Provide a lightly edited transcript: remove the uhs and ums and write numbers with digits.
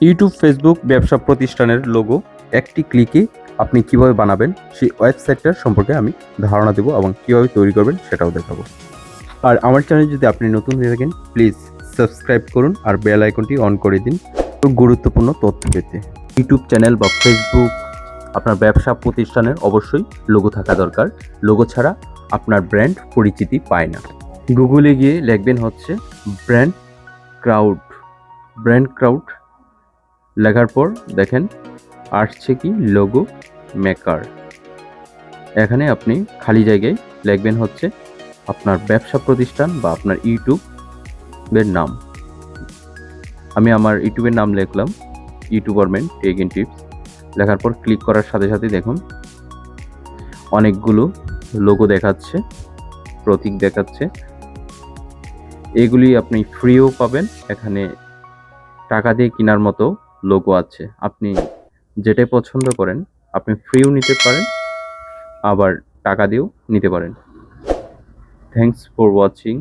YouTube, Facebook ব্যবসা প্রতিষ্ঠানের logo একটি ক্লিকে আপনি কিভাবে বানাবেন সেই ওয়েবসাইটটার সম্পর্কে আমি ধারণা দেবো এবং কিভাবে তৈরি করবেন সেটাও দেখাবো। আর আমার চ্যানেলে যদি আপনি নতুন হয়ে থাকেন প্লিজ সাবস্ক্রাইব করুন আর বেল আইকনটি অন করে দিন গুরুত্বপূর্ণ তথ্য পেতে। ইউটিউব চ্যানেল বা ফেসবুক আপনার ব্যবসা প্রতিষ্ঠানের অবশ্যই লোগো থাকা দরকার। লোগো ছাড়া আপনার ব্র্যান্ড পরিচিতি পায় না। গুগলে গিয়ে লিখবেন হচ্ছে ব্র্যান্ড ক্রাউড। ব্র্যান্ড ক্রাউড লেখার পর দেখেন আসছে কি লোগো মেকার। এখানে আপনি খালি জায়গায় লিখবেন হচ্ছে আপনার ব্যবসা প্রতিষ্ঠান বা আপনার ইউটিউবের নাম। আমি আমার ইউটিউবের নাম লিখলাম ইউটিউবারম্যান টেক ইন টিপস। লেখার পর ক্লিক করার সাথে সাথে দেখুন অনেকগুলো লোগো দেখাচ্ছে, প্রতীক দেখাচ্ছে। এগুলি আপনি ফ্রিও পাবেন, এখানে টাকা দিয়ে কেনার মতো লোগো আছে। আপনি যেটাই পছন্দ করেন আপনি ফ্রিও নিতে পারেন, আবার টাকা দিয়েও নিতে পারেন। Thanks for watching.